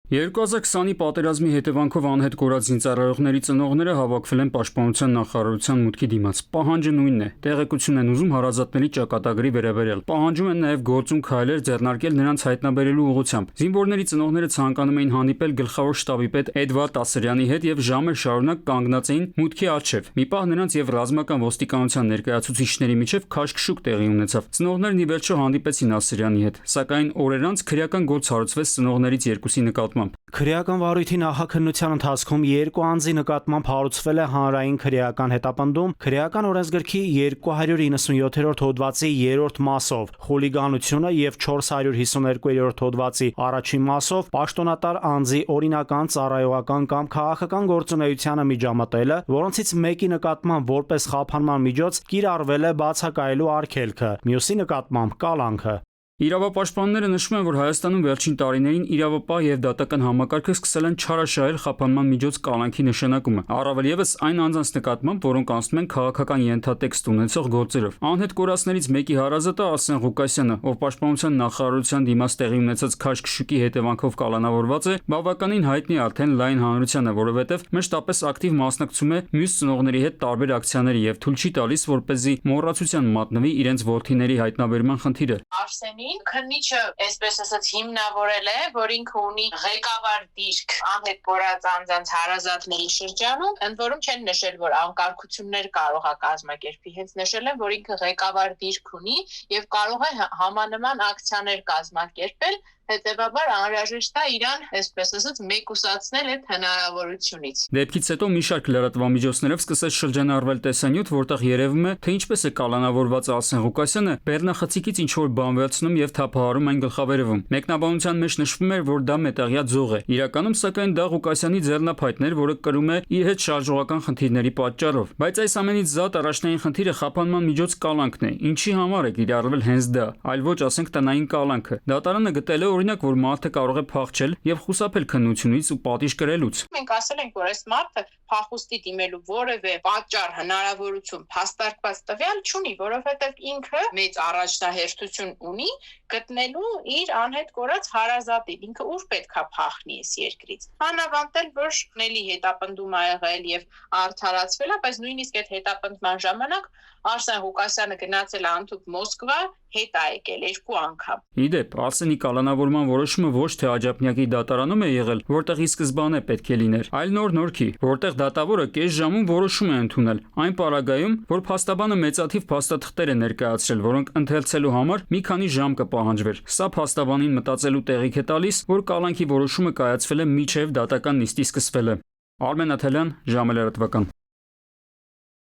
2020-ի պատերազմի հետևանքով անհետ կորած զինծառայողների ծնողները հավաքվել են Պաշտպանության նախարարության մուտքի դիմաց։ Պահանջը նույնն է՝ տեղեկություն են ուզում հարազատների ճակատագրի վերաբերյալ։ Պահանջում են նաև գործուն քայլեր ձեռնարկել նրանց հայտնաբերելու ուղղությամբ։ Զինվորների ծնողները ցանկանում էին հանդիպել գլխավոր շտաբի պետ Էդվարդ Ասրյանի հետ եւ ժամեր շարունակ կանգնած էին մուտքի առջև։ Մի պահ նրանց եւ ռազմական ոստիկանության ներկայացուցիչների միջև քաշքշուկ տեղի ունեցավ։ Ծնողներն ի վերջո հանդիպեցին Ասրյանի հետ, սակայն օրեր անց քրեական գործ հարուցվեց ծնողներից երկուսի նկատմամբ։ Քրեական վարույթի նախաքննության ընթացքում երկու անձի նկատմամբ հարուցվել է հանրային քրեական հետապնդում քրեական օրենսգրքի 297-րդ հոդվածի 3-րդ մասով, խուլիգանությունը եւ 452-րդ հոդվածի առաջին մասով պաշտոնատար անձի օրինական, ծառայողական կամ քաղաքական գործունեությանը միջամտելը, որոնցից մեկի նկատմամբ որպես խափանման միջոց կիրառվել է բացակայելու արգելքը, մյուսի նկատմամբ կալանքը։ Իրավապաշտպանները նշում են, որ Հայաստանում վերջին տարիներին իրավապահ եւ դատական համակարգը սկսել են չարաշահել խափանման միջոց կալանքի նշանակումը, առավել եւս այն անձանց նկատմամբ, որոնք անցնում են քաղաքական ենթատեքստ ունեցող գործերով։ Անհետ կորածներից մեկի հարազատը Արսեն Ղուկասյանը, ով Պաշտպանության նախարարության դիմաց տեղի ունեցած քաշքշուկի հետևանքով կալանավորված է, բավականին հայտնի արդեն լայն հանրությանը, որովհետեւ մշտապես ակտիվ մասնակցում է մյուս ծնողների հետ տարբեր ակցիաների եւ թույլ չի տալիս, որպեսզի մոռացության մատնվի իրենց որդիների հայտնաբերման խնդիրը։ Քննիչը, այսպես ասած, հիմնավորել է, որ ինքը ունի ղեկավար դիրք անհետ կորած անձանց հարազատների շրջանում, ընդ որում չեն նշել, որ անկարգություններ կարող է կազմակերպի, հենց նշել են, որ ինքը ղեկավար դիրք ունի եւ կարող է համանման ակցիաներ կազմակերպել, հետեւաբար անհրաժեշտ է իրան, այսպես ասած, մեկուսացնել այդ հնարավորությունից։ Դեպքից հետո մի շարք լրատվամիջոցներով սկսեց շրջանառվել տեսանյութ, որտեղ երևում է, թե ինչպես է կալանավորված Արսեն Ղուկասյանը բեռնախցիկից ինչ-որ բան վերցնում եւ թափահարում այն գլխավերևում։ Մեկնաբանության մեջ նշվում էր, որ դա մետաղյա ձող է։ Իրականում, սակայն, դա Ղուկասյանի ձեռնափայտն էր, որը կրում է իր հետ շարժողական խնդիրների պատճառով։ Բայց այս ամենից զատ առաջնային խնդիրը խափանման միջոց կալանքն է։ Ինչի համար է կիրառվել հենց դա, այլ ոչ, ասենք, տնային կալանքը։ Դատարանը գտել է օրինակ, որ մարդը կարող է փախչել եւ խուսափել քննությունից ու պատիժ կրելուց։ Մենք ասել ենք, որ այս մարդը փախուստի դիմելու որևէ պատճառ, հնարավորություն, փաստարկված տվյալ չունի, որովհետեւ ինքը մեծ առաջնահերթություն ունի գտնելու իր անհետ կորած հարազատին։ Ինքը ուր պետքա փախնի այս երկրից։ Հանավանտել, որ նելի հետապնդում ա եղել եւ արդարացվել է, բայց նույնիսկ այդ հետապնդման ժամանակ Արսեն Ղուկասյանը գնացել է ընդհանուր Մոսկվա, հետ ա եկել 2 անգամ։ Իդեպ, Արսենի կալանավորման որոշումը ոչ թե աջափնյակի դատարանում է եղել, որտեղ ի սկզբանե պետք է լիներ, այլ նոր-նորքի, որտեղ դատավորը կես ժամում որոշում է ընդունել, այն պարագայում, որ փաստաբանը մեծաթիվ փաստաթղթեր է ներկայացրել, որոնք ընթերցելու համար մի քանի ժամ կպահանջվեր։ Սա փաստաբանին մտածելու տեղիք է տալիս, որ կալանքի որոշումը կայացվել է մինչև դատական նիստի սկսվելը։ Արմեն Աթելյան, ժամը լրատվական։